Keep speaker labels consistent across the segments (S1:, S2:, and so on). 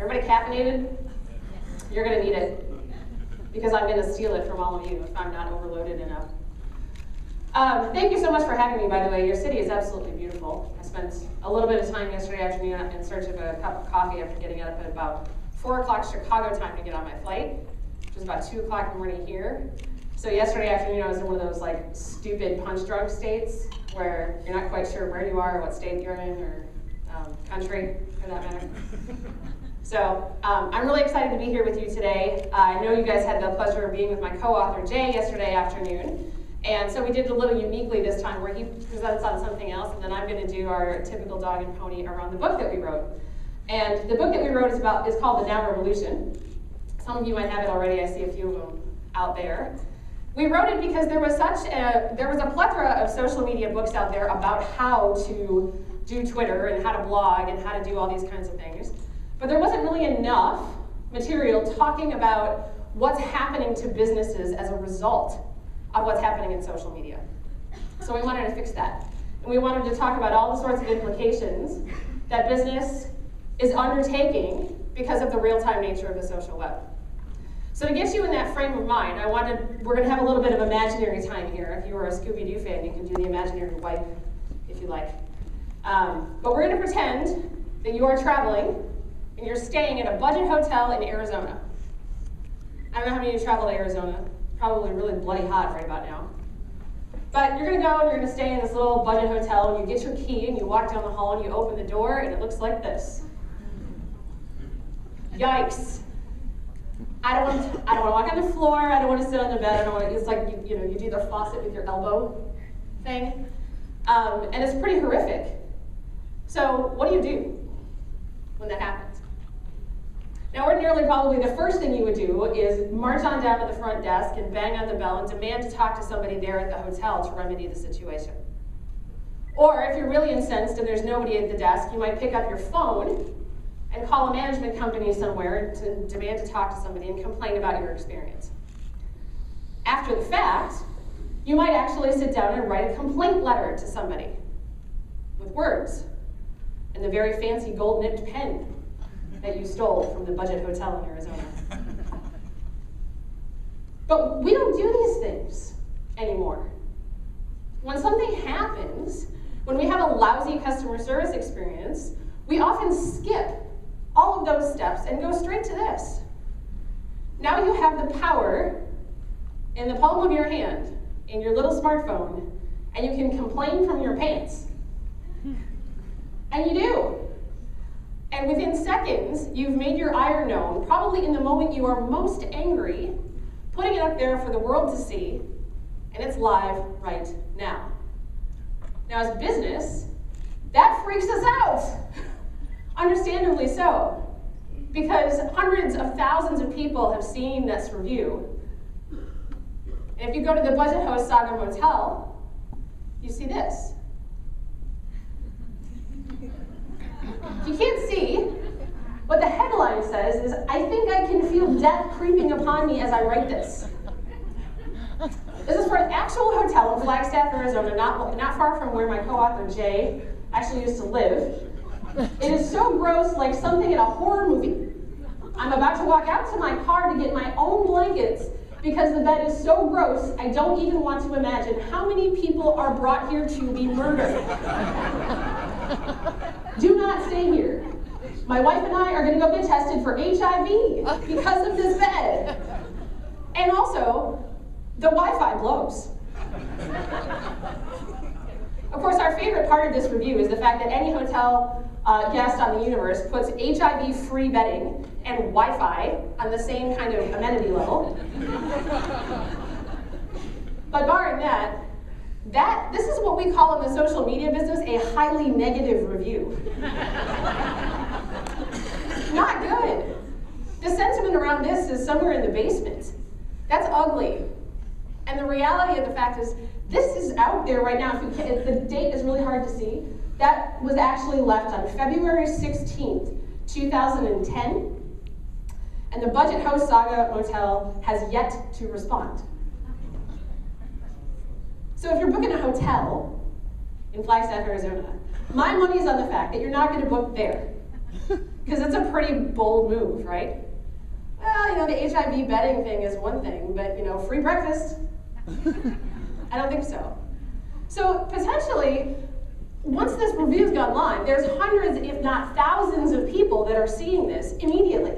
S1: Everybody caffeinated? You're going to need it, because I'm going to steal it from all of you if I'm not overloaded enough. Thank you so much for having me, by the way. Your city is absolutely beautiful. I spent a little bit of time yesterday afternoon in search of a cup of coffee after getting up at about 4 o'clock Chicago time to get on my flight, which was about 2 o'clock in the morning here. So yesterday afternoon I was in one of those like stupid punch drunk states where you're not quite sure where you are or what state you're in or country for that matter. So I'm really excited to be here with you today. I know you guys had the pleasure of being with my co-author Jay yesterday afternoon. And so we did it a little uniquely this time where he presents on something else and then I'm going to do our typical dog and pony around the book that we wrote. And the book that we wrote is called The Now Revolution. Some of you might have it already. I see a few of them out there. We wrote it because there was a plethora of social media books out there about how to do Twitter and how to blog and how to do all these kinds of things. But there wasn't really enough material talking about what's happening to businesses as a result of what's happening in social media. So we wanted to fix that. And we wanted to talk about all the sorts of implications that business is undertaking because of the real-time nature of the social web. So to get you in that frame of mind, we're going to have a little bit of imaginary time here. If you were a Scooby-Doo fan, you can do the imaginary wipe if you like. But we're going to pretend that you are traveling and you're staying at a budget hotel in Arizona. I don't know how many of you travel to Arizona. Probably really bloody hot right about now. But you're going to go and you're going to stay in this little budget hotel and you get your key and you walk down the hall and you open the door and it looks like this. Yikes. I don't want to walk on the floor, I don't want to sit on the bed, it's like you do the faucet with your elbow thing. And it's pretty horrific. So what do when that happens? Now ordinarily probably the first thing you would do is march on down to the front desk and bang on the bell and demand to talk to somebody there at the hotel to remedy the situation. Or if you're really incensed and there's nobody at the desk, you might pick up your phone and call a management company somewhere to demand to talk to somebody and complain about your experience. After the fact, you might actually sit down and write a complaint letter to somebody with words and the very fancy gold-nipped pen that you stole from the budget hotel in Arizona. But we don't do these things anymore. When something happens, when we have a lousy customer service experience, we often skip all of those steps and go straight to this. Now you have the power in the palm of your hand, in your little smartphone, and you can complain from your pants. And you do. And within seconds, you've made your ire known, probably in the moment you are most angry, putting it up there for the world to see, and it's live right now. Now as business, that freaks us out. Understandably so, because hundreds of thousands of people have seen this review. And if you go to the Budget Host Saga Motel, you see this. If you can't see, what the headline says is, "I think I can feel death creeping upon me as I write this." This is for an actual hotel in Flagstaff, Arizona, not far from where my co-author Jay actually used to live. It is so gross, like something in a horror movie. I'm about to walk out to my car to get my own blankets because the bed is so gross, I don't even want to imagine how many people are brought here to be murdered. Do not stay here. My wife and I are going to go get tested for HIV because of this bed. And also, the Wi-Fi blows. Of course, our favorite part of this review is the fact that any hotel guest on the universe puts HIV-free bedding and Wi-Fi on the same kind of amenity level. But barring that, this is what we call in the social media business a highly negative review. Not good. The sentiment around this is somewhere in the basement. That's ugly. And the reality of the fact is, this is out there right now. If the date is really hard to see. That was actually left on February 16th, 2010. And the Budget Host Saga Motel has yet to respond. So if you're booking a hotel in Flagstaff, Arizona, my money's on the fact that you're not going to book there. Because it's a pretty bold move, right? Well, you know, the HIV betting thing is one thing, but, you know, free breakfast? I don't think so. So potentially, once this review's gone live, there's hundreds, if not thousands of people that are seeing this immediately.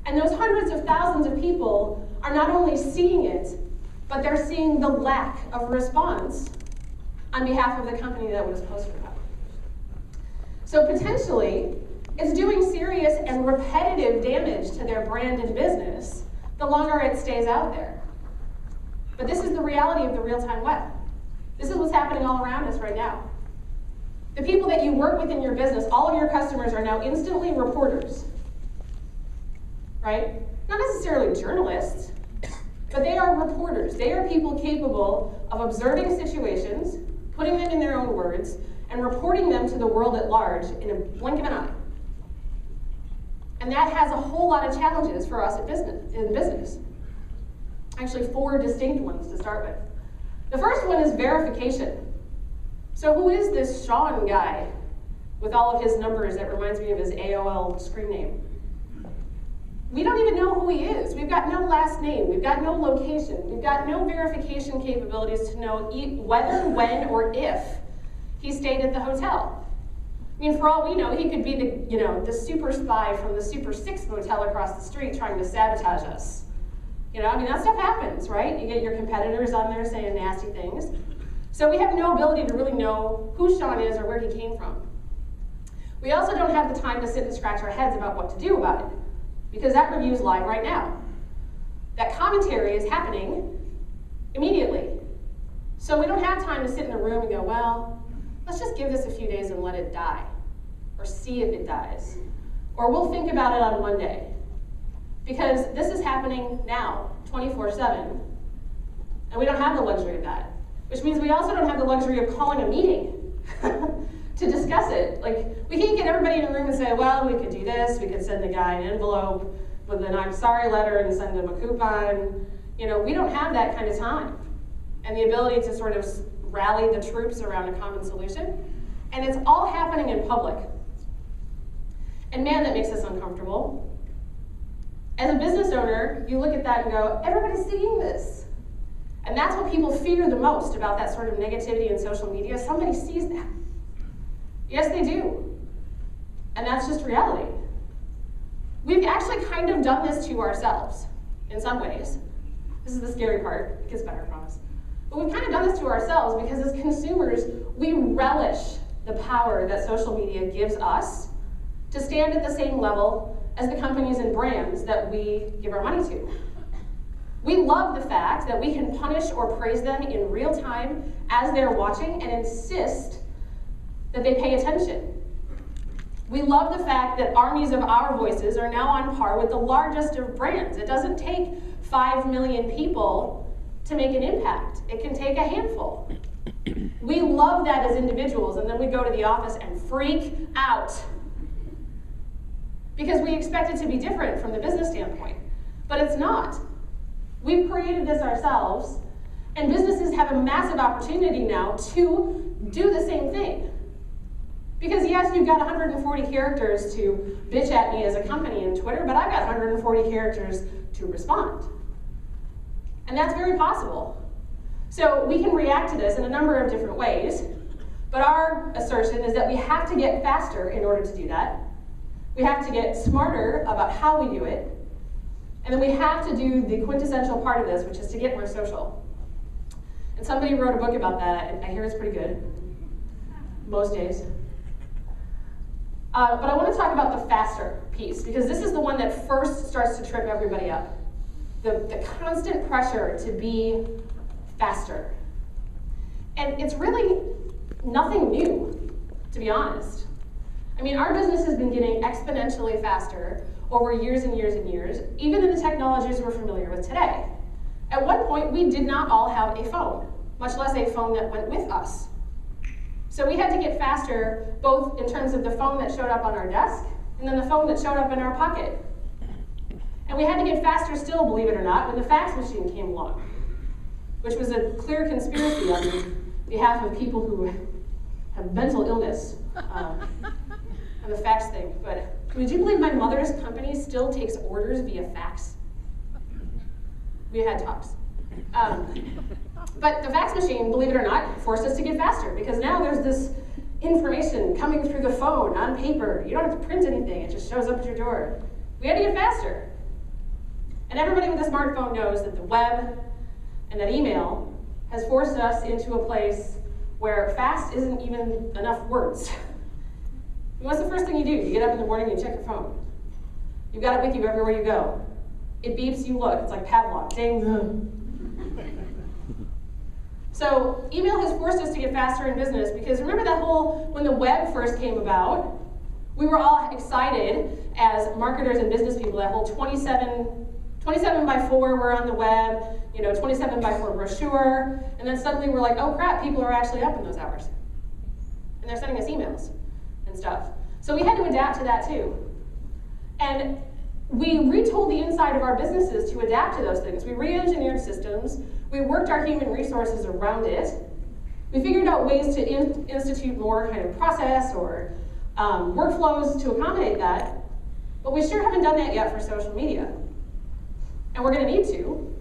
S1: And those hundreds of thousands of people are not only seeing it, but they're seeing the lack of response on behalf of the company that was posted about. So potentially, it's doing serious and repetitive damage to their brand and business the longer it stays out there. But this is the reality of the real-time web. This is what's happening all around us right now. The people that you work with in your business, all of your customers are now instantly reporters, right? Not necessarily journalists, but they are reporters. They are people capable of observing situations, putting them in their own words, and reporting them to the world at large in a blink of an eye. And that has a whole lot of challenges for us in business. Actually, 4 distinct ones to start with. The first one is verification. So who is this Sean guy with all of his numbers that reminds me of his AOL screen name? We don't even know who he is. We've got no last name. We've got no location. We've got no verification capabilities to know whether, when, or if he stayed at the hotel. I mean, for all we know, he could be the super spy from the Super 6 motel across the street trying to sabotage us. You know, I mean, that stuff happens, right? You get your competitors on there saying nasty things. So we have no ability to really know who Sean is or where he came from. We also don't have the time to sit and scratch our heads about what to do about it, because that review is live right now. That commentary is happening immediately. So we don't have time to sit in a room and go, well, let's just give this a few days and let it die, or see if it dies. Or we'll think about it on Monday. Because this is happening now, 24/7, and we don't have the luxury of that. Which means we also don't have the luxury of calling a meeting to discuss it. Like, we can't get everybody in a room and say, well, we could do this, we could send the guy an envelope with an I'm sorry letter and send him a coupon. You know, we don't have that kind of time and the ability to sort of rally the troops around a common solution. And it's all happening in public. And man, that makes us uncomfortable. As a business owner, you look at that and go, everybody's seeing this. And that's what people fear the most about that sort of negativity in social media. Somebody sees that. Yes, they do. And that's just reality. We've actually kind of done this to ourselves in some ways. This is the scary part. It gets better, I promise. But we've kind of done this to ourselves because as consumers, we relish the power that social media gives us to stand at the same level as the companies and brands that we give our money to. We love the fact that we can punish or praise them in real time as they're watching and insist that they pay attention. We love the fact that armies of our voices are now on par with the largest of brands. It doesn't take 5 million people to make an impact. It can take a handful. We love that as individuals, and then we go to the office and freak out because we expect it to be different from the business standpoint. But it's not. We've created this ourselves, and businesses have a massive opportunity now to do the same thing. Because yes, you've got 140 characters to bitch at me as a company in Twitter, but I've got 140 characters to respond. And that's very possible. So we can react to this in a number of different ways, but our assertion is that we have to get faster in order to do that. We have to get smarter about how we do it. And then we have to do the quintessential part of this, which is to get more social. And somebody wrote a book about that, and I hear it's pretty good, most days. But I want to talk about the faster piece, because this is the one that first starts to trip everybody up. The constant pressure to be faster. And it's really nothing new, to be honest. I mean, our business has been getting exponentially faster over years and years and years, even in the technologies we're familiar with today. At one point, we did not all have a phone, much less a phone that went with us. So we had to get faster, both in terms of the phone that showed up on our desk, and then the phone that showed up in our pocket. And we had to get faster still, believe it or not, when the fax machine came along, which was a clear conspiracy on behalf of people who have mental illness on the fax thing, but Would you believe my mother's company still takes orders via fax? We had talks. But the fax machine, believe it or not, forced us to get faster because now there's this information coming through the phone on paper. You don't have to print anything, it just shows up at your door. We had to get faster. And everybody with a smartphone knows that the web and that email has forced us into a place where fast isn't even enough words. And what's the first thing you do? You get up in the morning and you check your phone. You've got it with you everywhere you go. It beeps, you look. It's like Pavlov. Ding. So email has forced us to get faster in business because remember that when the web first came about, we were all excited as marketers and business people, that whole 27 by 4 were on the web, 27 by 4 brochure, and then suddenly we're like, oh crap, people are actually up in those hours. And they're sending us emails and stuff. So we had to adapt to that too. And we retold the inside of our businesses to adapt to those things. We re-engineered systems, we worked our human resources around it, we figured out ways to institute more kind of process or workflows to accommodate that, but we sure haven't done that yet for social media. And we're going to need to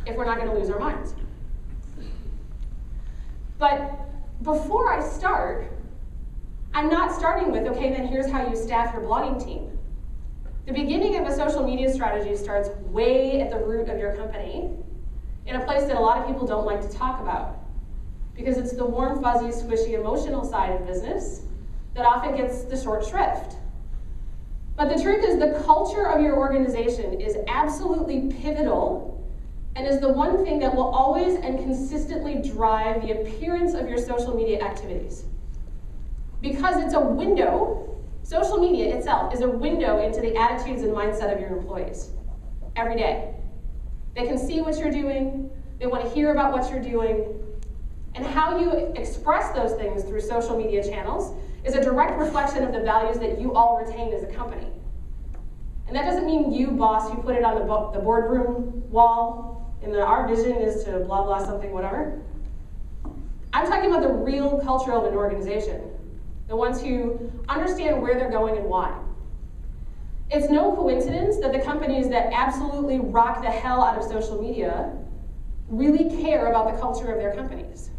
S1: if we're not going to lose our minds. But before I start, I'm not starting with, okay, then here's how you staff your blogging team. The beginning of a social media strategy starts way at the root of your company, in a place that a lot of people don't like to talk about, because it's the warm, fuzzy, squishy, emotional side of business that often gets the short shrift. But the truth is the culture of your organization is absolutely pivotal and is the one thing that will always and consistently drive the appearance of your social media activities. Because it's a window, social media itself is a window into the attitudes and mindset of your employees every day. They can see what you're doing, they want to hear about what you're doing, and how you express those things through social media channels is a direct reflection of the values that you all retain as a company. And that doesn't mean you, boss, who put it on the boardroom wall, and our vision is to blah, blah, something, whatever. I'm talking about the real culture of an organization, the ones who understand where they're going and why. It's no coincidence that the companies that absolutely rock the hell out of social media really care about the culture of their companies.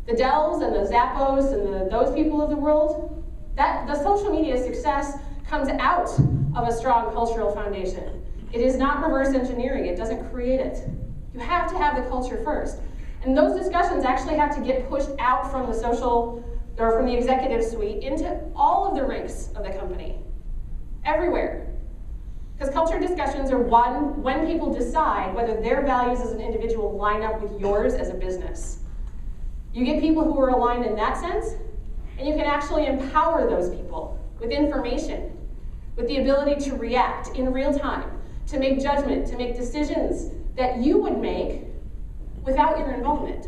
S1: The Dells and the Zappos and those people of the world, the social media success comes out of a strong cultural foundation. It is not reverse engineering, it doesn't create it. You have to have the culture first. And those discussions actually have to get pushed out from the social, or from the executive suite into all of the ranks of the company, everywhere. Because culture discussions are when people decide whether their values as an individual line up with yours as a business. You get people who are aligned in that sense, and you can actually empower those people with information, with the ability to react in real time, to make judgment, to make decisions that you would make without your involvement,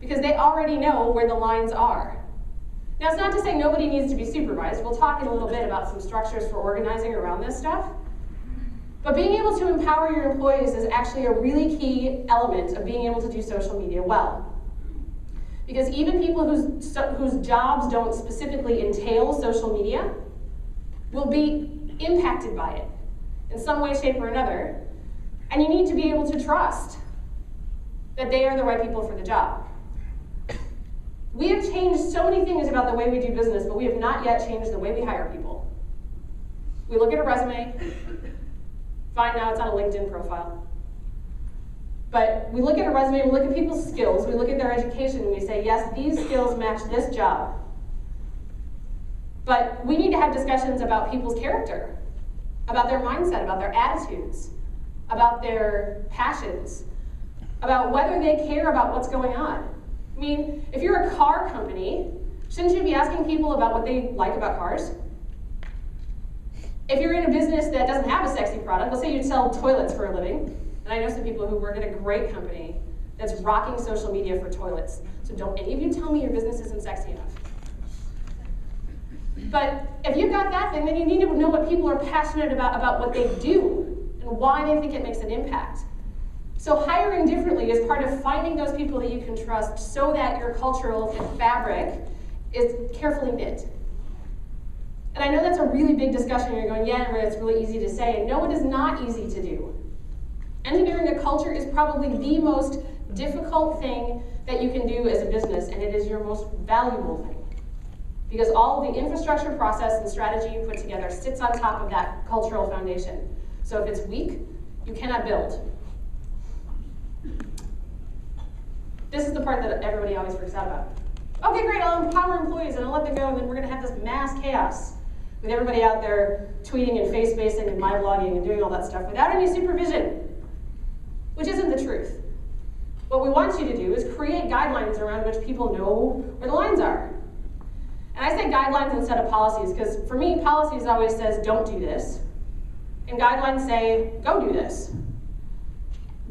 S1: because they already know where the lines are. Now, it's not to say nobody needs to be supervised. We'll talk in a little bit about some structures for organizing around this stuff. But being able to empower your employees is actually a really key element of being able to do social media well. Because even people whose jobs don't specifically entail social media will be impacted by it in some way, shape, or another. And you need to be able to trust that they are the right people for the job. We have changed so many things about the way we do business, but we have not yet changed the way we hire people. We look at a resume, fine, now it's on a LinkedIn profile. But we look at a resume, we look at people's skills, we look at their education, and we say, yes, these skills match this job. But we need to have discussions about people's character, about their mindset, about their attitudes, about their passions, about whether they care about what's going on. I mean, if you're a car company, shouldn't you be asking people about what they like about cars? If you're in a business that doesn't have a sexy product, let's say you sell toilets for a living, and I know some people who work at a great company that's rocking social media for toilets. So don't any of you tell me your business isn't sexy enough. But if you've got that thing, then you need to know what people are passionate about what they do and why they think it makes an impact. So hiring differently is part of finding those people that you can trust so that your cultural fabric is carefully knit. And And I know that's a really big discussion. You're going, yeah, it's really easy to say. No, it is not easy to do. Engineering a culture is probably the most difficult thing that you can do as a business, and it is your most valuable thing. Because all of the infrastructure, process, and strategy you put together sits on top of that cultural foundation. So if it's weak, you cannot build. This is the part that everybody always freaks out about. Okay, great, I'll empower employees and I'll let them go, and then we're going to have this mass chaos with everybody out there tweeting and face-basing and my-blogging and doing all that stuff without any supervision, which isn't the truth. What we want you to do is create guidelines around which people know where the lines are. And I say guidelines instead of policies, because for me, policies always says, don't do this, and guidelines say, go do this.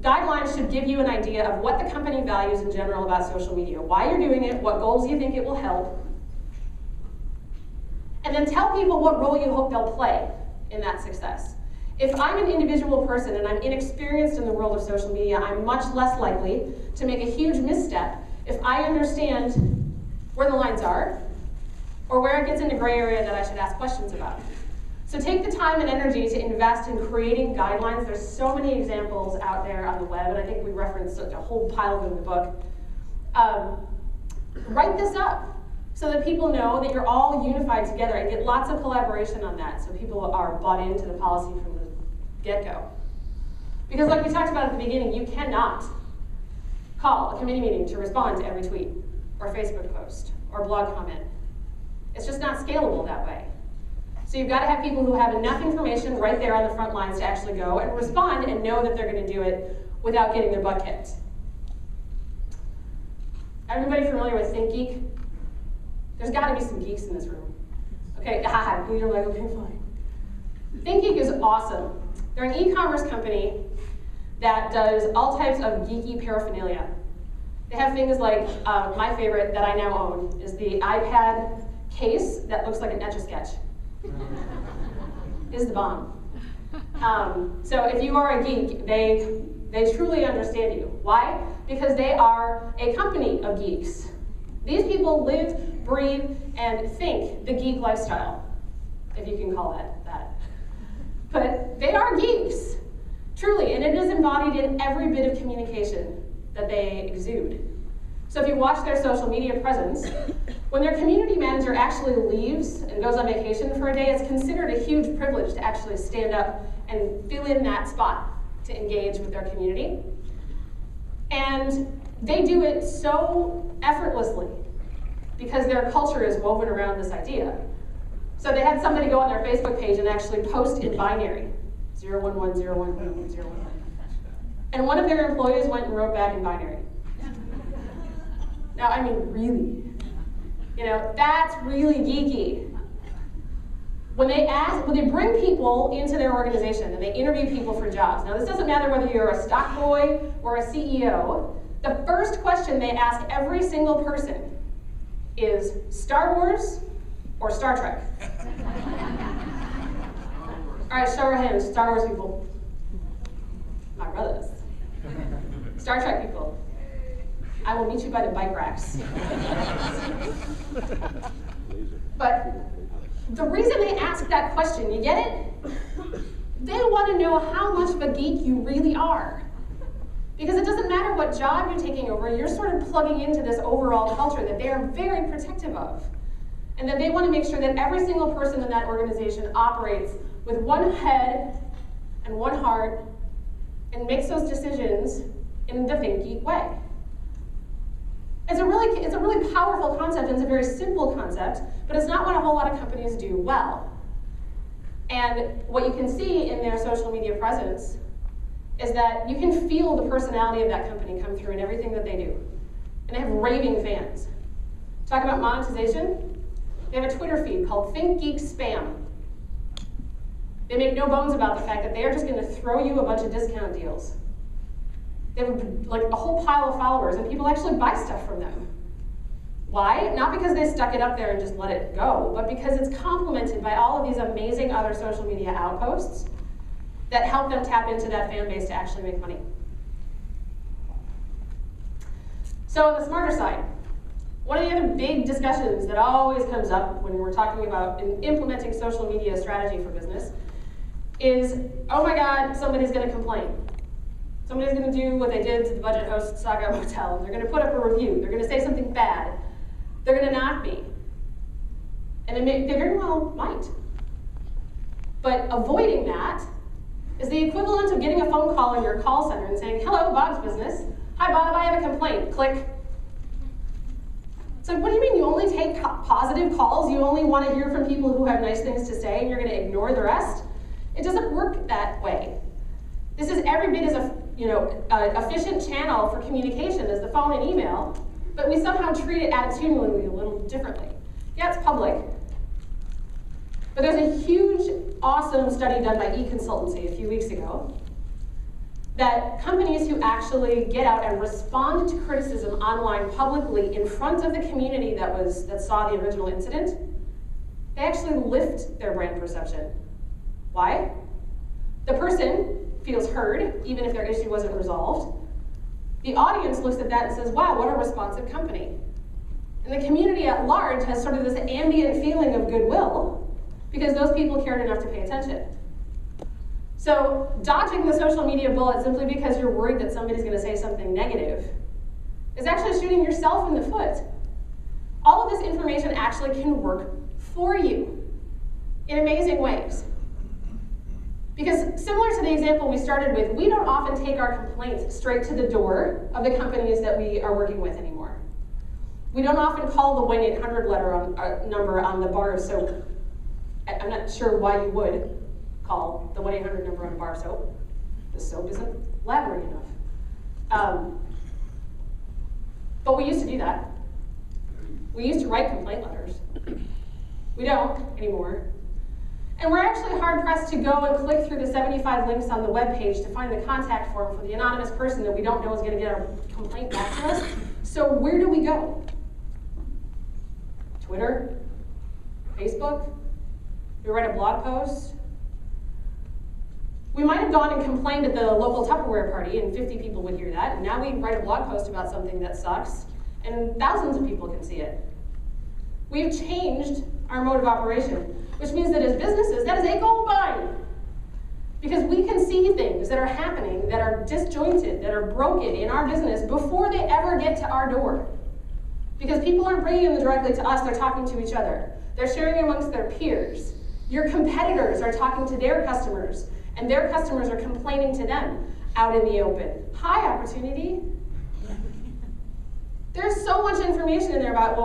S1: Guidelines should give you an idea of what the company values in general about social media, why you're doing it, what goals you think it will help, and then tell people what role you hope they'll play in that success. If I'm an individual person and I'm inexperienced in the world of social media, I'm much less likely to make a huge misstep if I understand where the lines are or where it gets into gray area that I should ask questions about. So take the time and energy to invest in creating guidelines. There's so many examples out there on the web, and I think we referenced a whole pile of them in the book. Write this up so that people know that you're all unified together, and get lots of collaboration on that so people are bought into the policy from the get-go. Because like we talked about at the beginning, you cannot call a committee meeting to respond to every tweet or Facebook post or blog comment. It's just not scalable that way. So you've got to have people who have enough information right there on the front lines to actually go and respond and know that they're going to do it without getting their butt kicked. Everybody familiar with ThinkGeek? There's got to be some geeks in this room. Okay, you're like, okay, fine. ThinkGeek is awesome. They're an e-commerce company that does all types of geeky paraphernalia. They have things like, my favorite that I now own is the iPad case that looks like an Etch-a-Sketch. Is the bomb. So if you are a geek, they truly understand you. Why? Because they are a company of geeks. These people live, breathe, and think the geek lifestyle, if you can call it that. But they are geeks, truly, and it is embodied in every bit of communication that they exude. So if you watch their social media presence, when their community manager actually leaves and goes on vacation for a day, it's considered a huge privilege to actually stand up and fill in that spot to engage with their community. And they do it so effortlessly because their culture is woven around this idea. So they had somebody go on their Facebook page and actually post in binary, 011011101. And one of their employees went and wrote back in binary. Now, I mean, really, that's really geeky. When they bring people into their organization and they interview people for jobs, now this doesn't matter whether you're a stock boy or a CEO, the first question they ask every single person is Star Wars or Star Trek? All right, show our hands, Star Wars people. My brothers. Star Trek people. I will meet you by the bike racks. But the reason they ask that question, you get it? They want to know how much of a geek you really are. Because it doesn't matter what job you're taking over, you're sort of plugging into this overall culture that they are very protective of. And that they want to make sure that every single person in that organization operates with one head and one heart and makes those decisions in the ThinkGeek way. It's a really powerful concept, and it's a very simple concept, but it's not what a whole lot of companies do well. And what you can see in their social media presence is that you can feel the personality of that company come through in everything that they do. And they have raving fans. Talk about monetization. They have a Twitter feed called ThinkGeek Spam. They make no bones about the fact that they are just going to throw you a bunch of discount deals. They have like a whole pile of followers, and people actually buy stuff from them. Why? Not because they stuck it up there and just let it go, but because it's complemented by all of these amazing other social media outposts that help them tap into that fan base to actually make money. So on the smarter side, One of the other big discussions that always comes up when we're talking about implementing social media strategy for business is, oh my God, somebody's going to complain. Somebody's going to do what they did to the Budget Host Saga Motel, and they're going to put up a review. They're going to say something bad. They're going to knock me. And they very well might. But avoiding that is the equivalent of getting a phone call in your call center and saying, hello, Bob's business. Hi, Bob, I have a complaint. Click. It's like, what do you mean you only take positive calls? You only want to hear from people who have nice things to say and you're going to ignore the rest? It doesn't work that way. This is every bit as efficient channel for communication as the phone and email, but we somehow treat it attitudinally a little differently. Yeah, it's public, but there's a huge, awesome study done by eConsultancy a few weeks ago that companies who actually get out and respond to criticism online publicly in front of the community that saw the original incident, they actually lift their brand perception. Why? The person feels heard, even if their issue wasn't resolved. The audience looks at that and says, wow, what a responsive company. And the community at large has sort of this ambient feeling of goodwill because those people cared enough to pay attention. So dodging the social media bullet simply because you're worried that somebody's going to say something negative is actually shooting yourself in the foot. All of this information actually can work for you in amazing ways. Because similar to the example we started with, we don't often take our complaints straight to the door of the companies that we are working with anymore. We don't often call the 1-800 number on the bar of soap. I'm not sure why you would call the 1-800 number on bar soap. The soap isn't lathery enough. But we used to do that. We used to write complaint letters. We don't anymore. And we're actually hard-pressed to go and click through the 75 links on the web page to find the contact form for the anonymous person that we don't know is going to get our complaint back to us. So where do we go? Twitter? Facebook? We write a blog post? We might have gone and complained at the local Tupperware party and 50 people would hear that, and now we write a blog post about something that sucks and thousands of people can see it. We've changed our mode of operation, which means that as businesses, that is a gold mine. Because we can see things that are happening that are disjointed, that are broken in our business before they ever get to our door. Because people aren't bringing them directly to us, they're talking to each other. They're sharing amongst their peers. Your competitors are talking to their customers, and their customers are complaining to them out in the open. Hi, opportunity. There's so much information in there about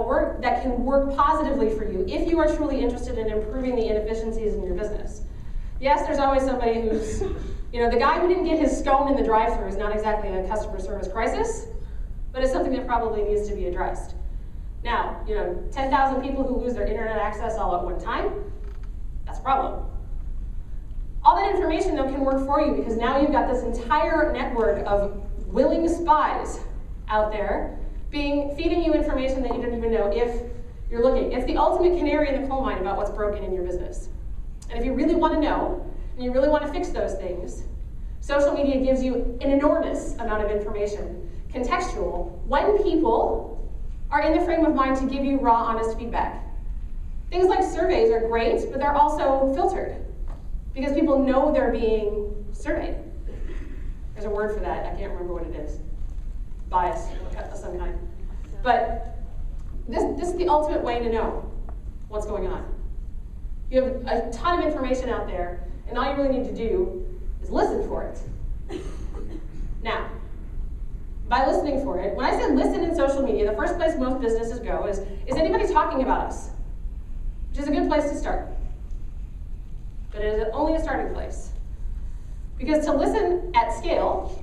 S1: that can work positively for you if you are truly interested in improving the inefficiencies in your business. Yes, there's always somebody who's, the guy who didn't get his scone in the drive-thru is not exactly a customer service crisis, but it's something that probably needs to be addressed. Now, 10,000 people who lose their internet access all at one time, that's a problem. All that information, though, can work for you because now you've got this entire network of willing spies out there feeding you information that you didn't even know if you're looking. It's the ultimate canary in the coal mine about what's broken in your business. And if you really want to know, and you really want to fix those things, social media gives you an enormous amount of information, contextual, when people are in the frame of mind to give you raw, honest feedback. Things like surveys are great, but they're also filtered because people know they're being surveyed. There's a word for that, I can't remember what it is. Bias of some kind. But this is the ultimate way to know what's going on. You have a ton of information out there, and all you really need to do is listen for it. Now, by listening for it, when I say listen in social media, the first place most businesses go is anybody talking about us? Which is a good place to start. But it is only a starting place. Because to listen at scale,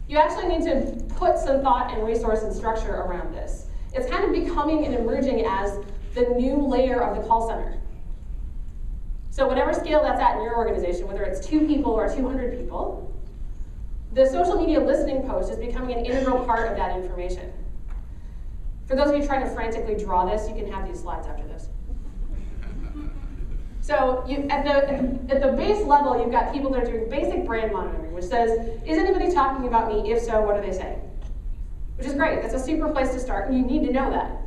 S1: you actually need to put some thought and resource and structure around this. It's kind of becoming and emerging as the new layer of the call center. So whatever scale that's at in your organization, whether it's 2 people or 200 people, the social media listening post is becoming an integral part of that information. For those of you trying to frantically draw this, you can have these slides after this. So at the base level, you've got people that are doing basic brand monitoring, which says, is anybody talking about me? If so, what are they saying? Which is great. That's a super place to start, and you need to know that.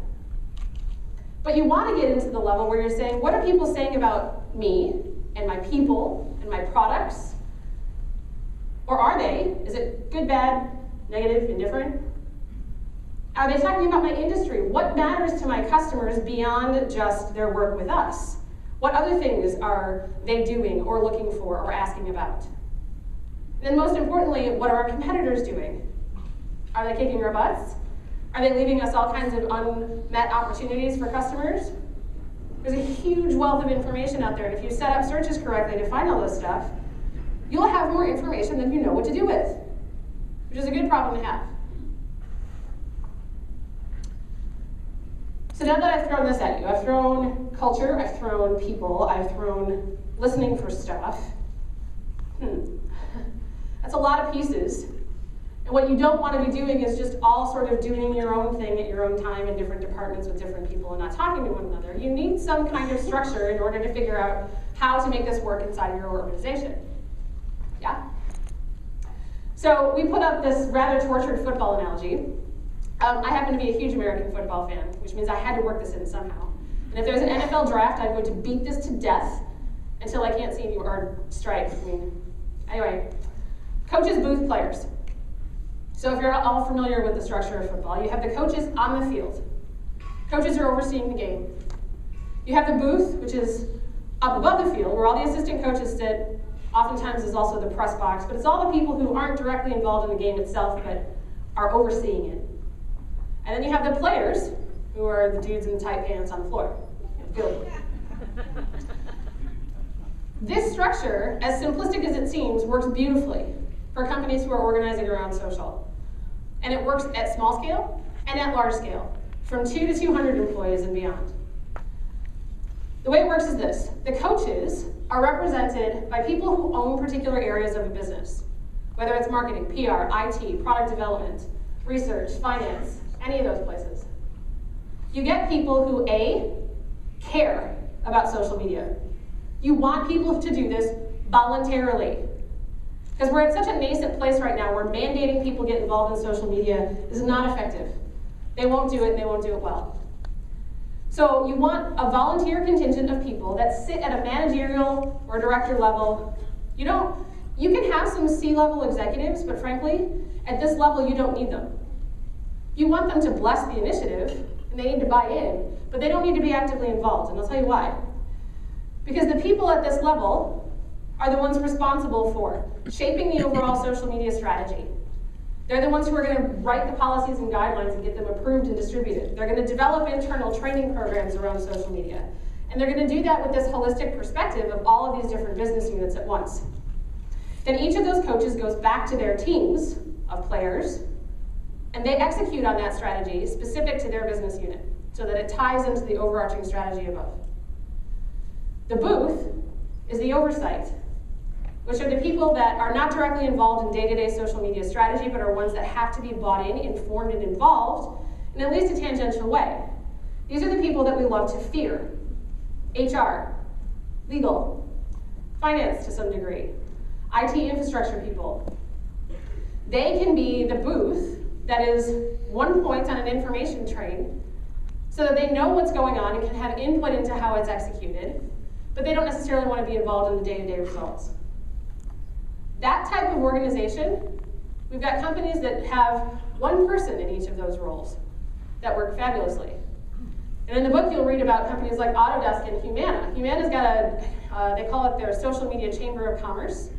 S1: But you want to get into the level where you're saying, what are people saying about me and my people and my products? Or are they? Is it good, bad, negative, indifferent? Are they talking about my industry? What matters to my customers beyond just their work with us? What other things are they doing or looking for or asking about? And then most importantly, what are our competitors doing? Are they kicking our butts? Are they leaving us all kinds of unmet opportunities for customers? There's a huge wealth of information out there, and if you set up searches correctly to find all this stuff, you'll have more information than you know what to do with, which is a good problem to have. So now that I've thrown this at you, I've thrown culture, I've thrown people, I've thrown listening for stuff. That's a lot of pieces. And what you don't want to be doing is just all sort of doing your own thing at your own time in different departments with different people and not talking to one another. You need some kind of structure in order to figure out how to make this work inside of your organization. Yeah? So we put up this rather tortured football analogy. I happen to be a huge American football fan, which means I had to work this in somehow. And if there's an NFL draft, I'm going to beat this to death until I can't see any or strike. Anyway, coaches, booth, players. So if you're all familiar with the structure of football, you have the coaches on the field. Coaches are overseeing the game. You have the booth, which is up above the field, where all the assistant coaches sit. Oftentimes is also the press box, but it's all the people who aren't directly involved in the game itself, but are overseeing it. And then you have the players, who are the dudes in tight pants on the floor. This structure, as simplistic as it seems, works beautifully for companies who are organizing around social. And it works at small scale and at large scale, from 2 to 200 employees and beyond. The way it works is this. The coaches are represented by people who own particular areas of a business, whether it's marketing, PR, IT, product development, research, finance, any of those places. You get people who, A, care about social media. You want people to do this voluntarily. Because we're at such a nascent place right now where mandating people get involved in social media is not effective. They won't do it, and they won't do it well. So you want a volunteer contingent of people that sit at a managerial or director level. You can have some C-level executives, but frankly, at this level, you don't need them. You want them to bless the initiative, and they need to buy in, but they don't need to be actively involved, and I'll tell you why. Because the people at this level are the ones responsible for shaping the overall social media strategy. They're the ones who are going to write the policies and guidelines and get them approved and distributed. They're going to develop internal training programs around social media. And they're going to do that with this holistic perspective of all of these different business units at once. Then each of those coaches goes back to their teams of players, and they execute on that strategy specific to their business unit so that it ties into the overarching strategy above. The booth is the oversight, which are the people that are not directly involved in day-to-day social media strategy, but are ones that have to be bought in, informed, and involved in at least a tangential way. These are the people that we love to fear. HR, legal, finance to some degree, IT infrastructure people. They can be the booth that is one point on an information train so that they know what's going on and can have input into how it's executed, but they don't necessarily want to be involved in the day-to-day results. That type of organization, we've got companies that have one person in each of those roles that work fabulously. And in the book, you'll read about companies like Autodesk and Humana. Humana's got they call it their social media chamber of commerce,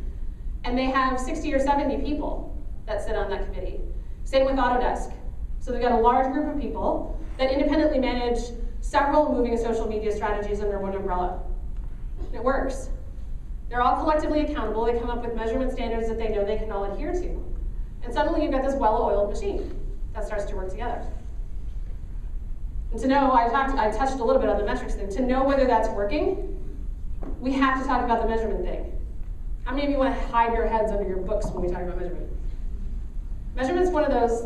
S1: and they have 60 or 70 people that sit on that committee. Same with Autodesk. So they've got a large group of people that independently manage several moving social media strategies under one umbrella. And it works. They're all collectively accountable. They come up with measurement standards that they know they can all adhere to. And suddenly you've got this well-oiled machine that starts to work together. And to know, I touched a little bit on the metrics thing. To know whether that's working, we have to talk about the measurement thing. How many of you want to hide your heads under your books when we talk about measurement? Measurement's one of those,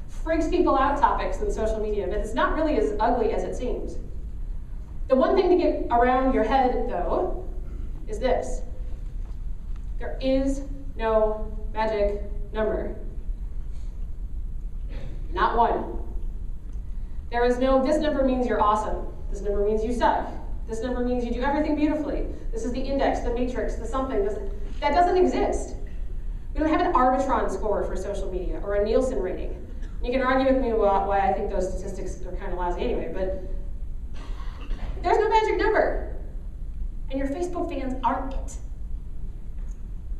S1: freaks people out topics in social media, but it's not really as ugly as it seems. The one thing to get around your head, though, is this. There is no magic number. Not one. There is no, this number means you're awesome. This number means you suck. This number means you do everything beautifully. This is the index, the matrix, the something. That doesn't exist. We don't have an Arbitron score for social media or a Nielsen rating. You can argue with me about why I think those statistics are kind of lousy anyway, but there's no magic number. And your Facebook fans aren't it.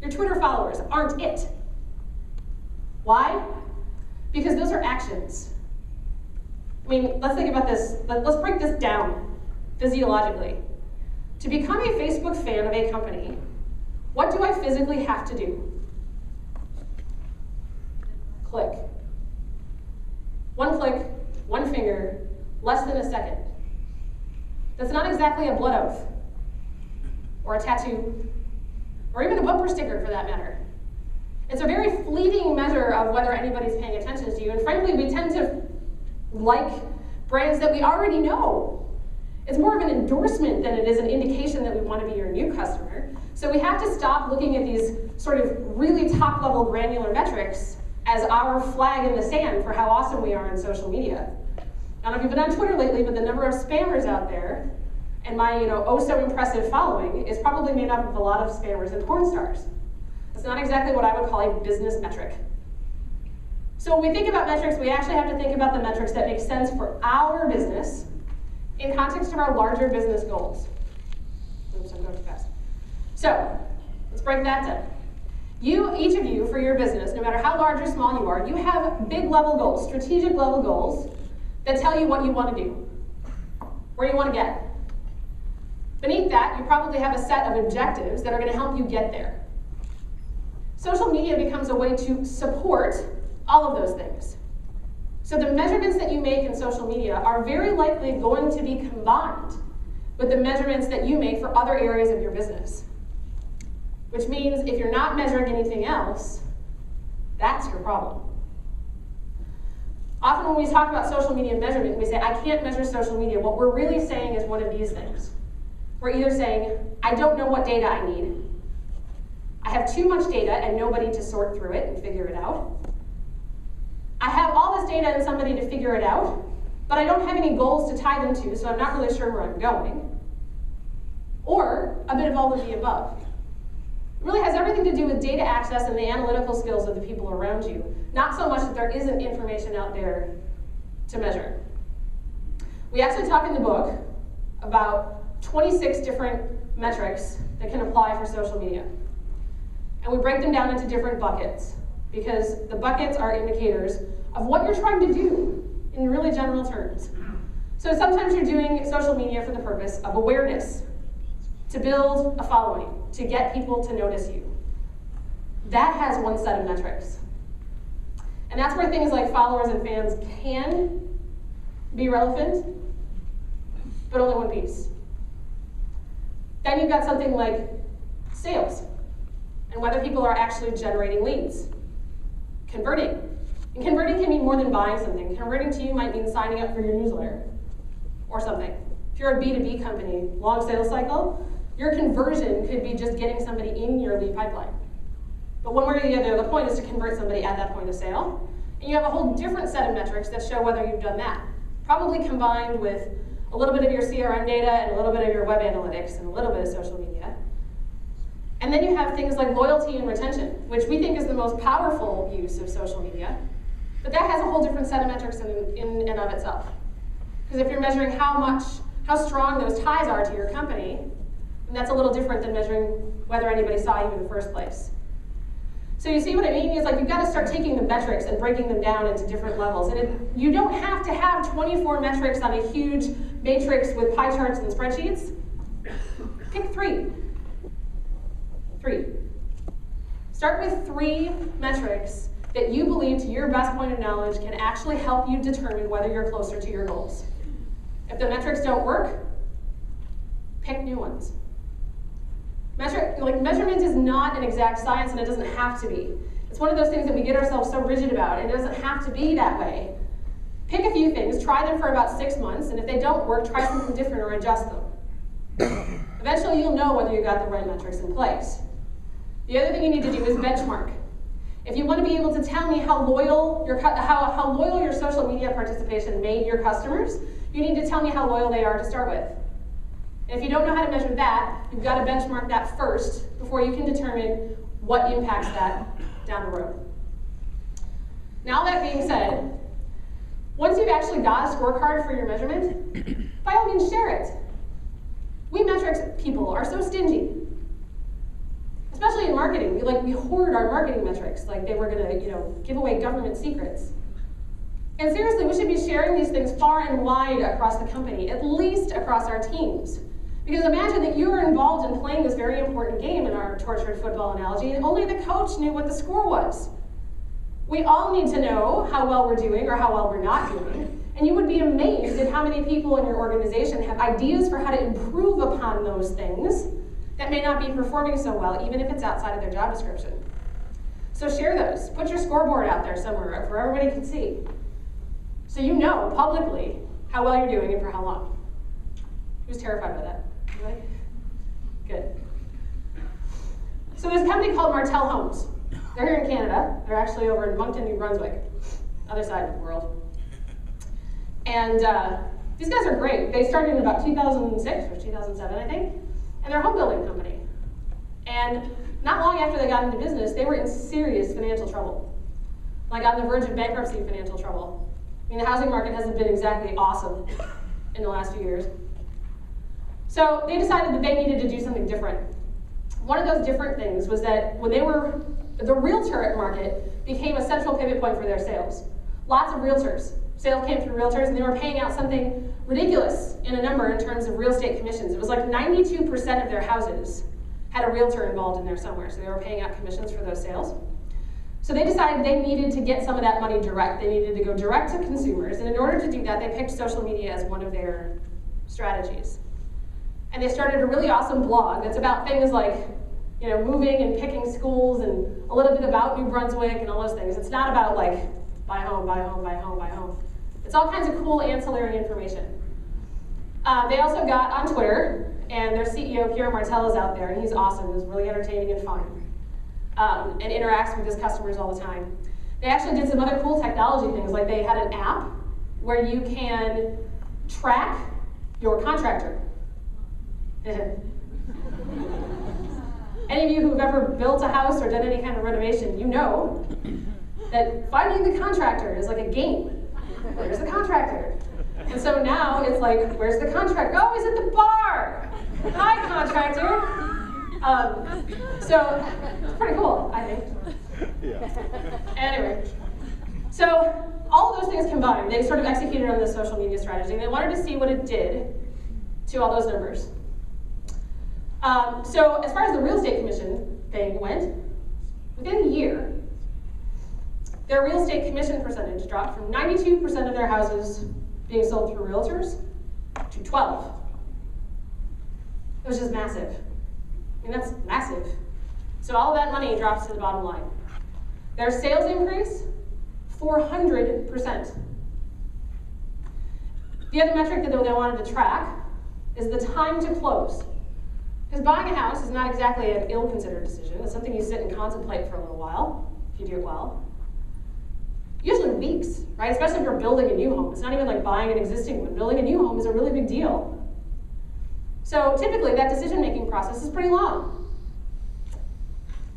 S1: Your Twitter followers aren't it. Why? Because those are actions. I mean, let's think about this. Let's break this down physiologically. To become a Facebook fan of a company, what do I physically have to do? Click. One click, one finger, less than a second. That's not exactly a blood oath, or a tattoo, or even a bumper sticker for that matter. It's a very fleeting measure of whether anybody's paying attention to you, and frankly, we tend to like brands that we already know. It's more of an endorsement than it is an indication that we want to be your new customer. So we have to stop looking at these sort of really top-level granular metrics as our flag in the sand for how awesome we are in social media. I don't know if you've been on Twitter lately, but the number of spammers out there and my oh so impressive following is probably made up of a lot of spammers and porn stars. It's not exactly what I would call a business metric. So when we think about metrics, we actually have to think about the metrics that make sense for our business in context of our larger business goals. Oops, I'm going too fast. So let's break that down. Each of you, for your business, no matter how large or small you are, you have big level goals, strategic level goals that tell you what you want to do, where you want to get. Beneath that, you probably have a set of objectives that are going to help you get there. Social media becomes a way to support all of those things. So the measurements that you make in social media are very likely going to be combined with the measurements that you make for other areas of your business. Which means if you're not measuring anything else, that's your problem. Often when we talk about social media measurement, we say, I can't measure social media. What we're really saying is one of these things. We're either saying, I don't know what data I need. I have too much data and nobody to sort through it and figure it out. I have all this data and somebody to figure it out, but I don't have any goals to tie them to, so I'm not really sure where I'm going. Or a bit of all of the above. It really has everything to do with data access and the analytical skills of the people around you, not so much that there isn't information out there to measure. We actually talk in the book about 26 different metrics that can apply for social media. And we break them down into different buckets, because the buckets are indicators of what you're trying to do in really general terms. So sometimes you're doing social media for the purpose of awareness, to build a following, to get people to notice you. That has one set of metrics. And that's where things like followers and fans can be relevant, but only one piece. Then you've got something like sales, and whether people are actually generating leads. Converting. And converting can mean more than buying something. Converting to you might mean signing up for your newsletter or something. If you're a B2B company, long sales cycle, your conversion could be just getting somebody in your lead pipeline. But one way or the other, the point is to convert somebody at that point of sale. And you have a whole different set of metrics that show whether you've done that. Probably combined with a little bit of your CRM data and a little bit of your web analytics and a little bit of social media. And then you have things like loyalty and retention, which we think is the most powerful use of social media. But that has a whole different set of metrics in and of itself. Because if you're measuring how strong those ties are to your company, then that's a little different than measuring whether anybody saw you in the first place. So you see what I mean? It's like you've got to start taking the metrics and breaking them down into different levels. And you don't have to have 24 metrics on a huge matrix with pie charts and spreadsheets. Pick 3. 3. Start with 3 metrics that you believe, to your best point of knowledge, can actually help you determine whether you're closer to your goals. If the metrics don't work, pick new ones. Measurement is not an exact science, and it doesn't have to be. It's one of those things that we get ourselves so rigid about, and it doesn't have to be that way. Pick a few things, try them for about 6 months, and if they don't work, try something different or adjust them. Eventually, you'll know whether you got the right metrics in place. The other thing you need to do is benchmark. If you want to be able to tell me how loyal your social media participation made your customers, you need to tell me how loyal they are to start with. And if you don't know how to measure that, you've got to benchmark that first before you can determine what impacts that down the road. Now, that being said, once you've actually got a scorecard for your measurement, by all means share it. We metrics people are so stingy. Especially in marketing, we hoard our marketing metrics like they were going to, give away government secrets. And seriously, we should be sharing these things far and wide across the company, at least across our teams. Because imagine that you were involved in playing this very important game in our tortured football analogy, and only the coach knew what the score was. We all need to know how well we're doing or how well we're not doing, and you would be amazed at how many people in your organization have ideas for how to improve upon those things that may not be performing so well, even if it's outside of their job description. So share those. Put your scoreboard out there somewhere where everybody can see. So you know publicly how well you're doing and for how long. Who's terrified by that? Anybody? Good. So there's a company called Martell Homes. They're here in Canada. They're actually over in Moncton, New Brunswick, other side of the world. And these guys are great. They started in about 2006 or 2007, I think. And they're a home building company. And not long after they got into business, they were in serious financial trouble. Like on the verge of bankruptcy financial trouble. I mean, the housing market hasn't been exactly awesome in the last few years. So they decided that they needed to do something different. One of those different things was that when the realtor market became a central pivot point for their sales. Lots of realtors. Sales came through realtors, and they were paying out something ridiculous in a number in terms of real estate commissions. It was like 92% of their houses had a realtor involved in there somewhere, so they were paying out commissions for those sales. So they decided they needed to get some of that money direct. They needed to go direct to consumers, and in order to do that, they picked social media as one of their strategies. And they started a really awesome blog that's about things like moving and picking schools and a little bit about New Brunswick and all those things. It's not about buy home, buy home, buy home, buy home. It's all kinds of cool ancillary information. They also got on Twitter, and their CEO, Pierre Martel, is out there, and he's awesome. He's really entertaining and fun, and interacts with his customers all the time. They actually did some other cool technology things, like they had an app where you can track your contractor. Any of you who have ever built a house or done any kind of renovation, you know that finding the contractor is like a game. Where's the contractor? And so now it's like, where's the contractor? Oh, he's at the bar. Hi, contractor. So it's pretty cool, I think. Yeah. Anyway, so all of those things combined, they sort of executed on this social media strategy, and they wanted to see what it did to all those numbers. So as far as the real estate commission thing went, within a year, their real estate commission percentage dropped from 92% of their houses being sold through realtors to 12%. It was just massive. I mean, that's massive. So all of that money drops to the bottom line. Their sales increase, 400%. The other metric that they wanted to track is the time to close. Because buying a house is not exactly an ill-considered decision. It's something you sit and contemplate for a little while, if you do it well. Usually weeks, right? Especially if you're building a new home. It's not even like buying an existing one. Building a new home is a really big deal. So typically that decision-making process is pretty long.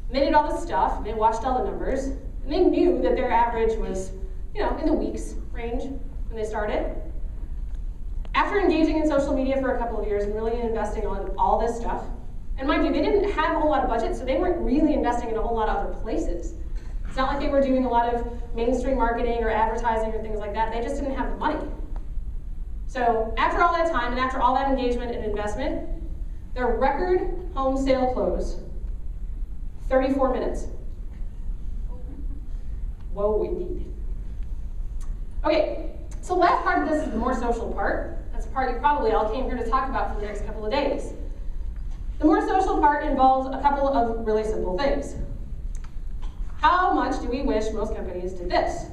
S1: And they did all this stuff, and they watched all the numbers, and they knew that their average was, in the weeks range when they started. After engaging in social media for a couple of years and really investing on all this stuff, and mind you, they didn't have a whole lot of budget, so they weren't really investing in a whole lot of other places. It's not like they were doing a lot of mainstream marketing or advertising or things like that. They just didn't have the money. So after all that time and after all that engagement and investment, their record home sale close, 34 minutes. Whoa, indeed. Okay, so the last part of this is the more social part. That's the part you probably all came here to talk about for the next couple of days. The more social part involves a couple of really simple things. How much do we wish most companies did this?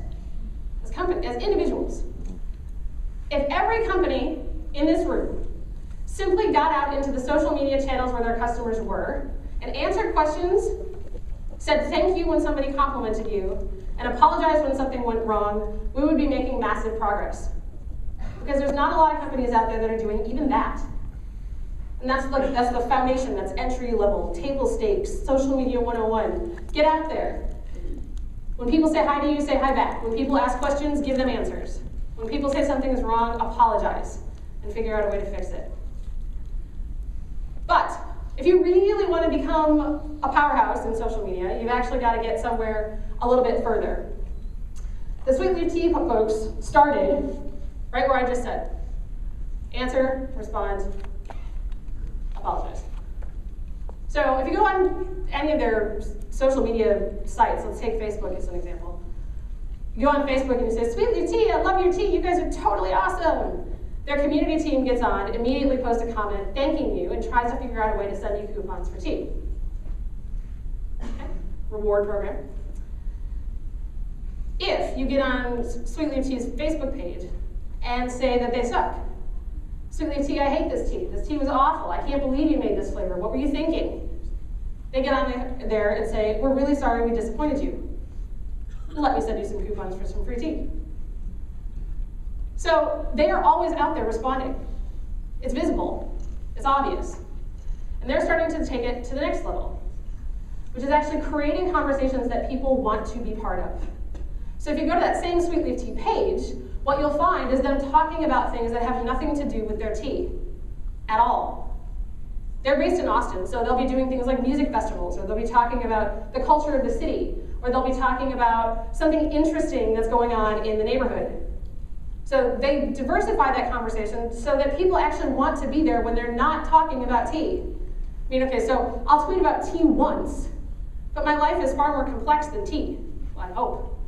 S1: As individuals. If every company in this room simply got out into the social media channels where their customers were and answered questions said thank you when somebody complimented you, and apologized when something went wrong, we would be making massive progress. Because there's not a lot of companies out there that are doing even that. And that's the foundation, that's entry level, table stakes, social media 101. Get out there. When people say hi to you, say hi back. When people ask questions, give them answers. When people say something is wrong, apologize and figure out a way to fix it. But if you really want to become a powerhouse in social media, you've actually got to get somewhere a little bit further. The Sweet Leaf Tea folks started right where I just said. Answer, respond, apologize. So if you go on any of their social media sites, let's take Facebook as an example. You go on Facebook and you say, Sweet Leaf Tea, I love your tea, you guys are totally awesome. Their community team gets on, immediately posts a comment thanking you, and tries to figure out a way to send you coupons for tea. Okay. Reward program. If you get on Sweet Leaf Tea's Facebook page and say that they suck, Sweet Leaf Tea, I hate this tea. This tea was awful. I can't believe you made this flavor. What were you thinking? They get on there and say, we're really sorry we disappointed you. Let me send you some coupons for some free tea. So they are always out there responding. It's visible, it's obvious. And they're starting to take it to the next level, which is actually creating conversations that people want to be part of. So if you go to that same Sweet Leaf Tea page, what you'll find is them talking about things that have nothing to do with their tea at all. They're based in Austin, so they'll be doing things like music festivals, or they'll be talking about the culture of the city, or they'll be talking about something interesting that's going on in the neighborhood. So they diversify that conversation so that people actually want to be there when they're not talking about tea. I mean, okay, so I'll tweet about tea once, but my life is far more complex than tea. Well, I hope,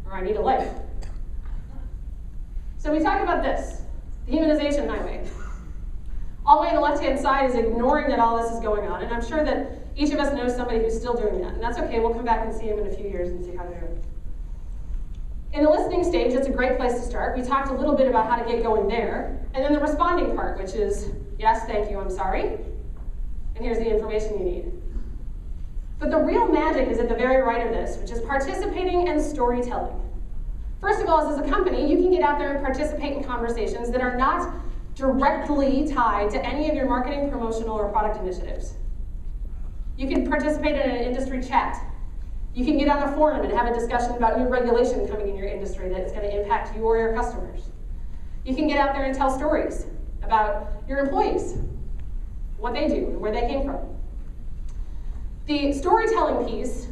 S1: or I need a life. So we talk about this, the humanization highway. All the way on the left-hand side is ignoring that all this is going on, and I'm sure that each of us knows somebody who's still doing that, and that's okay. We'll come back and see them in a few years and see how they're doing. In the listening stage, it's a great place to start. We talked a little bit about how to get going there. And then the responding part, which is, yes, thank you, I'm sorry. And here's the information you need. But the real magic is at the very right of this, which is participating and storytelling. First of all, as a company, you can get out there and participate in conversations that are not directly tied to any of your marketing, promotional, or product initiatives. You can participate in an industry chat. You can get on a forum and have a discussion about new regulation coming in your industry that is going to impact you or your customers. You can get out there and tell stories about your employees, what they do, and where they came from. The storytelling piece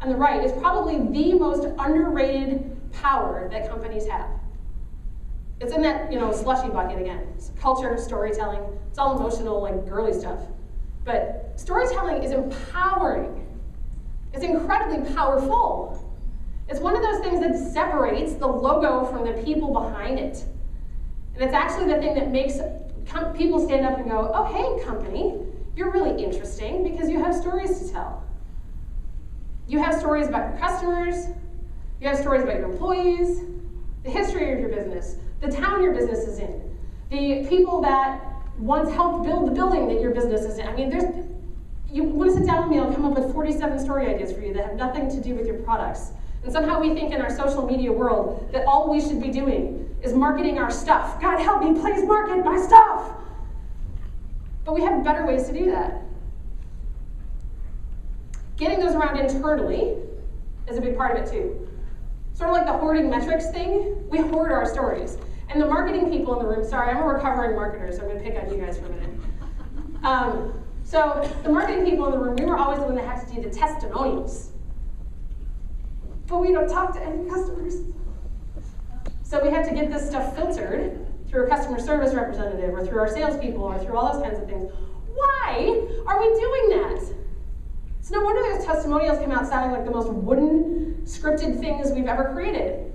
S1: on the right is probably the most underrated power that companies have. It's in that, slushy bucket again. It's culture, storytelling, it's all emotional, like girly stuff. But storytelling is empowering. It's incredibly powerful. It's one of those things that separates the logo from the people behind it. And it's actually the thing that makes people stand up and go, oh, hey, company, you're really interesting because you have stories to tell. You have stories about your customers, you have stories about your employees, the history of your business, the town your business is in, the people that once helped build the building that your business is in. I mean, you want to sit down with me, I'll come up with 47 story ideas for you that have nothing to do with your products. And somehow we think in our social media world that all we should be doing is marketing our stuff. God help me, please market my stuff. But we have better ways to do that. Getting those around internally is a big part of it too. Sort of like the hoarding metrics thing, we hoard our stories. And the marketing people in the room, sorry, I'm a recovering marketer, so I'm going to pick on you guys for a minute. So the marketing people in the room, we were always the one that had to do the testimonials. But we don't talk to any customers. So we had to get this stuff filtered through a customer service representative or through our salespeople or through all those kinds of things. Why are we doing that? It's no wonder those testimonials come out sounding like the most wooden, scripted things we've ever created.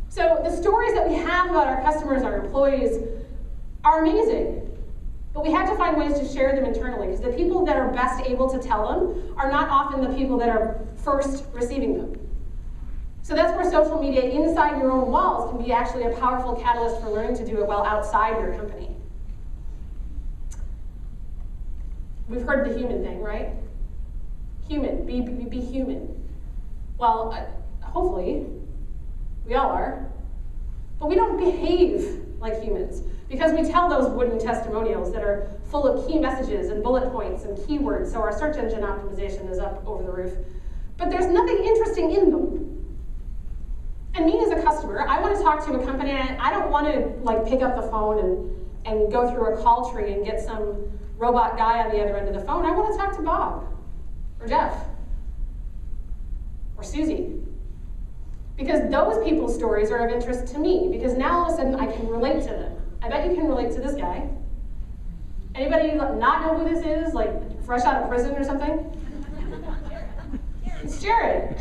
S1: So the stories that we have about our customers, our employees, are amazing. But we have to find ways to share them internally, because the people that are best able to tell them are not often the people that are first receiving them. So that's where social media inside your own walls can be actually a powerful catalyst for learning to do it well outside your company. We've heard the human thing, right? Human, be human. Well, hopefully, we all are. But we don't behave like humans because we tell those wooden testimonials that are full of key messages and bullet points and keywords, so our search engine optimization is up over the roof. But there's nothing interesting in them. And me as a customer, I want to talk to a company, and I don't want to like pick up the phone and go through a call tree and get some robot guy on the other end of the phone. I want to talk to Bob, or Jeff, or Susie. Because those people's stories are of interest to me, because now all of a sudden I can relate to them. I bet you can relate to this guy. Anybody not know who this is, like fresh out of prison or something? It's Jared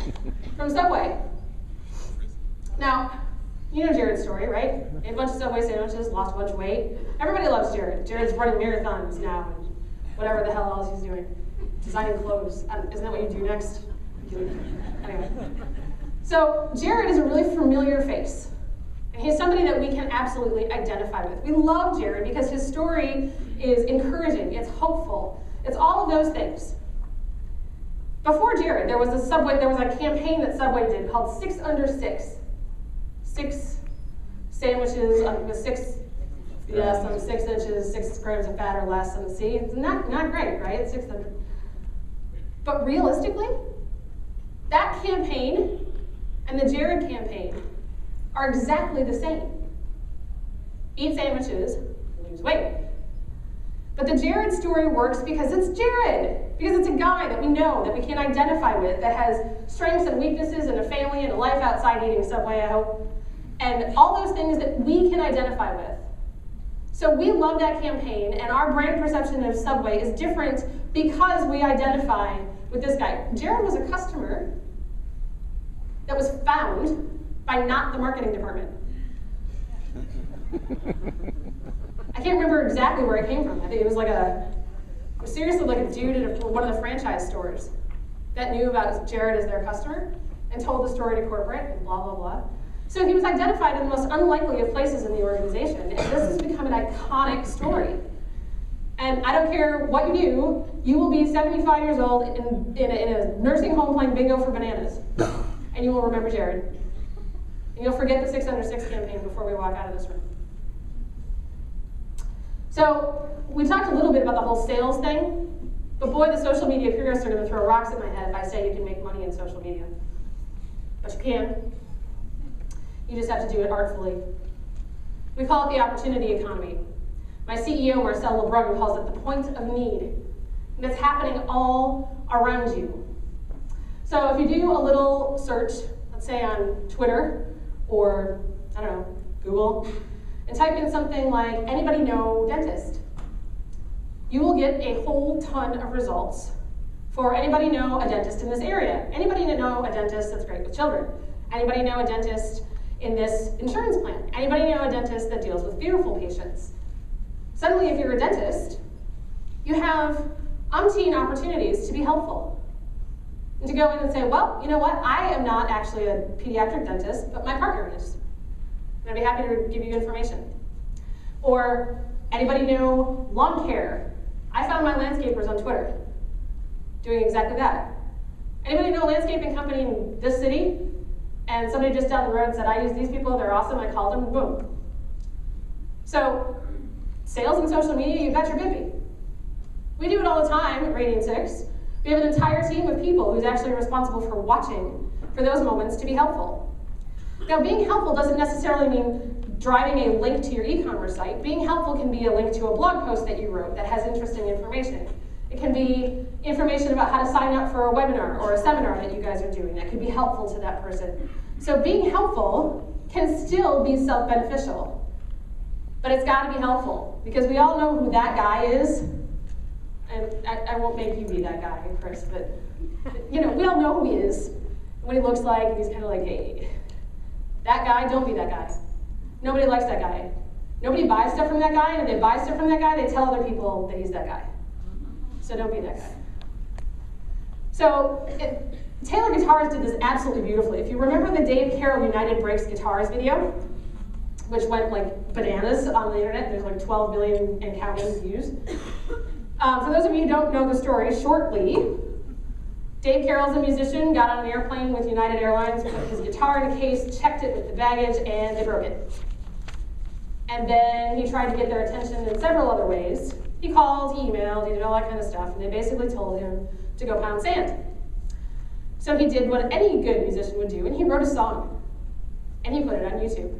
S1: from Subway. Now, you know Jared's story, right? Ate a bunch of Subway sandwiches, lost a bunch of weight. Everybody loves Jared. Jared's running marathons now, and whatever the hell else he's doing. Designing clothes. Isn't that what you do next? Anyway. So Jared is a really familiar face. And he's somebody that we can absolutely identify with. We love Jared because his story is encouraging, it's hopeful, it's all of those things. Before Jared, there was a campaign that Subway did called 6 Under 6. 6 sandwiches with 6 inches, 6 grams of fat or less. And see, it's not great, right? It's 600. But realistically, that campaign and the Jared campaign are exactly the same. Eat sandwiches, lose weight. But the Jared story works because it's Jared, because it's a guy that we know, that we can identify with, that has strengths and weaknesses and a family and a life outside eating Subway, I hope, and all those things that we can identify with. So we love that campaign, and our brand perception of Subway is different because we identify with this guy. Jared was a customer that was found by not the marketing department. I can't remember exactly where it came from. I think it was seriously like a dude at one of the franchise stores that knew about Jared as their customer and told the story to corporate and blah, blah, blah. So he was identified in the most unlikely of places in the organization, and this has become an iconic story. And I don't care what you do, you will be 75 years old in a nursing home playing bingo for bananas, and you will remember Jared. And you'll forget the 6 Under 6 campaign before we walk out of this room. So we talked a little bit about the whole sales thing, but boy, the social media purists are going to throw rocks at my head if I say you can make money in social media. But you can. You just have to do it artfully. We call it the opportunity economy. My CEO, Marcel Lebrun, calls it the point of need. And it's happening all around you. So if you do a little search, let's say on Twitter, or, I don't know, Google, and type in something like, anybody know dentist? You will get a whole ton of results for anybody know a dentist in this area. Anybody know a dentist that's great with children? Anybody know a dentist in this insurance plan? Anybody know a dentist that deals with beautiful patients? Suddenly, if you're a dentist, you have umpteen opportunities to be helpful. And to go in and say, well, you know what? I am not actually a pediatric dentist, but my partner is. And I'd be happy to give you information. Or, anybody know lawn care? I found my landscapers on Twitter doing exactly that. Anybody know a landscaping company in this city? And somebody just down the road said, I use these people, they're awesome, I called them, boom. So, sales and social media, you bet your bippy. We do it all the time at Radiant 6. We have an entire team of people who's actually responsible for watching for those moments to be helpful. Now, being helpful doesn't necessarily mean driving a link to your e-commerce site. Being helpful can be a link to a blog post that you wrote that has interesting information. It can be information about how to sign up for a webinar or a seminar that you guys are doing that could be helpful to that person. So being helpful can still be self-beneficial, but it's got to be helpful because we all know who that guy is. And I won't make you be that guy, Chris, but you know, we all know who he is, what he looks like, and he's kind of like, hey, that guy, don't be that guy. Nobody likes that guy. Nobody buys stuff from that guy, and if they buy stuff from that guy, they tell other people that he's that guy. So don't be that guy. So Taylor Guitars did this absolutely beautifully. If you remember the Dave Carroll United Breaks Guitars video, which went like bananas on the internet, there's like 12 million and counting views. For those of you who don't know the story, shortly, Dave Carroll's a musician, got on an airplane with United Airlines, put his guitar in a case, checked it with the baggage, and they broke it. And then he tried to get their attention in several other ways. He called, he emailed, he did all that kind of stuff, and they basically told him to go pound sand. So he did what any good musician would do, and he wrote a song, and he put it on YouTube.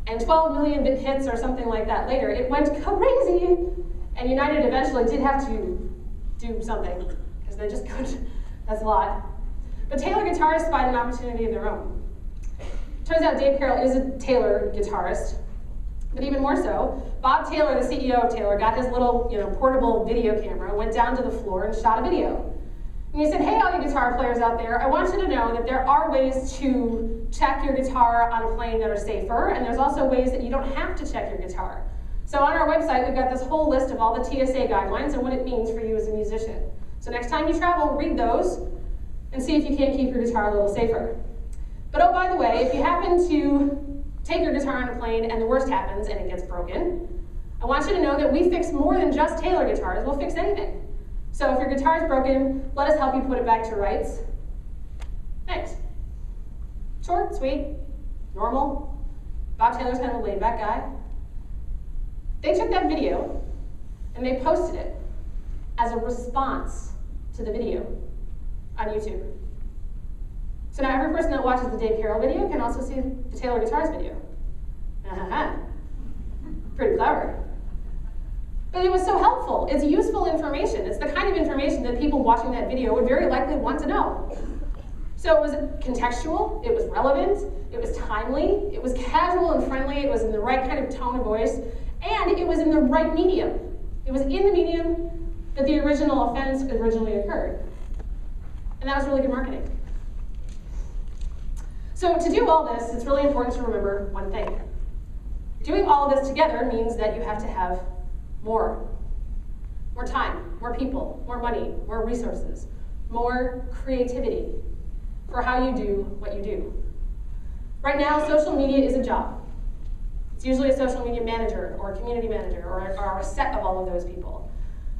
S1: And 12 million hits or something like that later, it went crazy, and United eventually did have to do something, because they just couldn't. That's a lot. But Taylor guitarists find an opportunity of their own. Turns out Dave Carroll is a Taylor guitarist, but even more so, Bob Taylor, the CEO of Taylor, got his little portable video camera, went down to the floor and shot a video. And he said, hey, all you guitar players out there, I want you to know that there are ways to check your guitar on a plane that are safer, and there's also ways that you don't have to check your guitar. So on our website, we've got this whole list of all the TSA guidelines and what it means for you as a musician. So next time you travel, read those and see if you can keep your guitar a little safer. But oh, by the way, if you happen to take your guitar on a plane and the worst happens and it gets broken, I want you to know that we fix more than just Taylor guitars. We'll fix anything. So if your guitar is broken, let us help you put it back to rights. Thanks. Short, sweet, normal. Bob Taylor's kind of a laid-back guy. They took that video and they posted it as a response to the video on YouTube. So now every person that watches the Dave Carroll video can also see the Taylor Guitars video. Pretty clever. But it was so helpful. It's useful information. It's the kind of information that people watching that video would very likely want to know. So it was contextual, it was relevant, it was timely, it was casual and friendly, it was in the right kind of tone of voice, and it was in the right medium. It was in the medium that the original offense originally occurred. And that was really good marketing. So to do all this, it's really important to remember one thing. Doing all of this together means that you have to have more time, more people, more money, more resources, more creativity for how you do what you do. Right now, social media is a job. It's usually a social media manager or a community manager or a set of all of those people.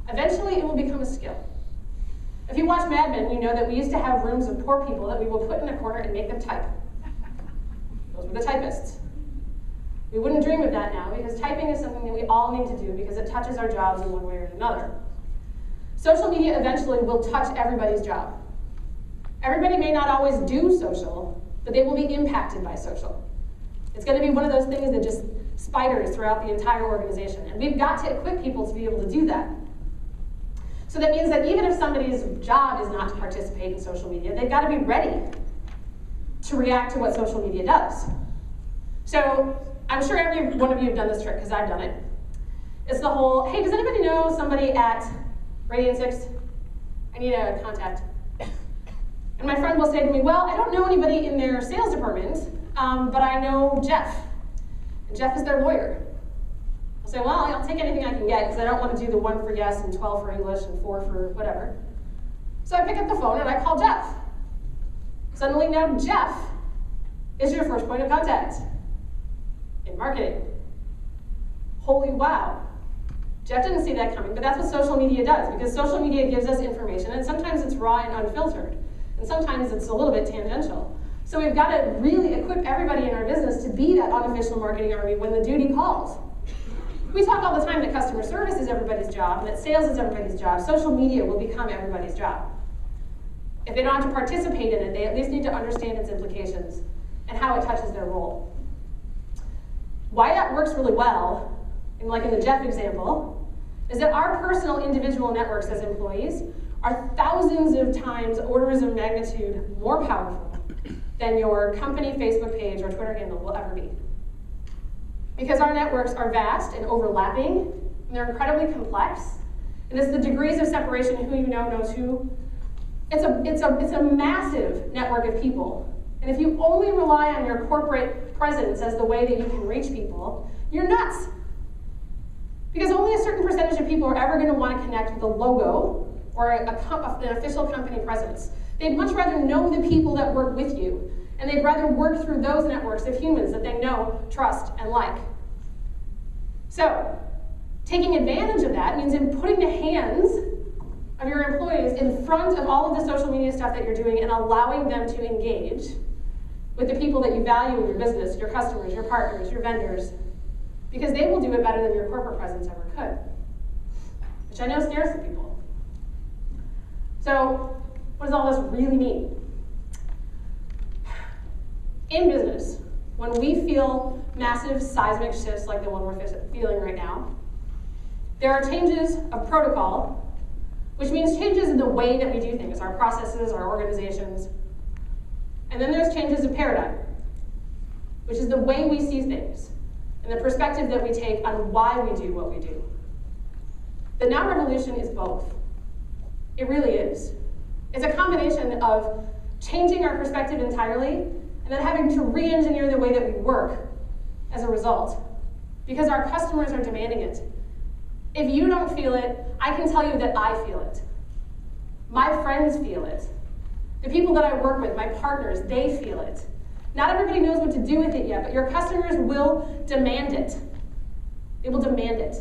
S1: Eventually, it will become a skill. If you watch Mad Men, you know that we used to have rooms of poor people that we will put in a corner and make them type. Those were the typists. We wouldn't dream of that now because typing is something that we all need to do because it touches our jobs in one way or another. Social media eventually will touch everybody's job. Everybody may not always do social, but they will be impacted by social. It's going to be one of those things that just spiders throughout the entire organization. And we've got to equip people to be able to do that. So that means that even if somebody's job is not to participate in social media, they've got to be ready to react to what social media does. So I'm sure every one of you have done this trick, because I've done it. It's the whole, hey, does anybody know somebody at Radiant 6? I need a contact. And my friend will say to me, well, I don't know anybody in their sales department, but I know Jeff. And Jeff is their lawyer. I'll say, well, I'll take anything I can get, because I don't want to do the 1 for yes and 12 for English and 4 for whatever. So I pick up the phone and I call Jeff. Suddenly now Jeff is your first point of contact in marketing. Holy wow. Jeff didn't see that coming, but that's what social media does, because social media gives us information, and sometimes it's raw and unfiltered, and sometimes it's a little bit tangential. So we've got to really equip everybody in our business to be that unofficial marketing army when the duty calls. We talk all the time that customer service is everybody's job, and that sales is everybody's job. Social media will become everybody's job. If they don't have to participate in it, they at least need to understand its implications and how it touches their role. Why that works really well, and like in the Jeff example, is that our personal individual networks as employees are thousands of times, orders of magnitude more powerful than your company Facebook page or Twitter handle will ever be. Because our networks are vast and overlapping, and they're incredibly complex, and it's the degrees of separation, who you know knows who. It's a massive network of people. And if you only rely on your corporate presence as the way that you can reach people, you're nuts. Because only a certain percentage of people are ever going to want to connect with a logo or an official company presence. They'd much rather know the people that work with you, and they'd rather work through those networks of humans that they know, trust, and like. So, taking advantage of that means in putting the hands of your employees in front of all of the social media stuff that you're doing and allowing them to engage with the people that you value in your business, your customers, your partners, your vendors, because they will do it better than your corporate presence ever could, which I know scares some people. So what does all this really mean? In business, when we feel massive seismic shifts like the one we're feeling right now, there are changes of protocol, which means changes in the way that we do things, our processes, our organizations. And then there's changes of paradigm, which is the way we see things and the perspective that we take on why we do what we do. The now revolution is both. It really is. It's a combination of changing our perspective entirely and then having to re-engineer the way that we work as a result, because our customers are demanding it. If you don't feel it, I can tell you that I feel it. My friends feel it. The people that I work with, my partners, they feel it. Not everybody knows what to do with it yet, but your customers will demand it. They will demand it,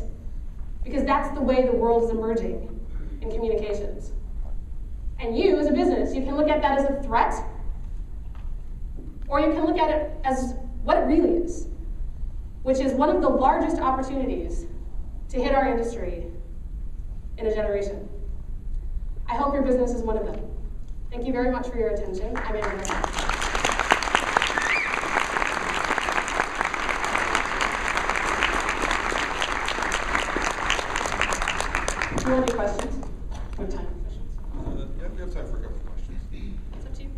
S1: because that's the way the world is emerging in communications. And you, as a business, you can look at that as a threat, or you can look at it as what it really is, which is one of the largest opportunities to hit our industry in a generation. I hope your business is one of them. Thank you very much for your attention. I'm Andrew. Do you want any questions? We have time for questions.
S2: Yeah, we have time for a couple of questions.
S1: It's up to you.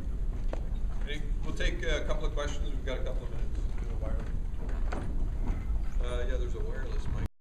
S2: We'll take a couple of questions. We've got a couple of minutes. Yeah, there's a wireless.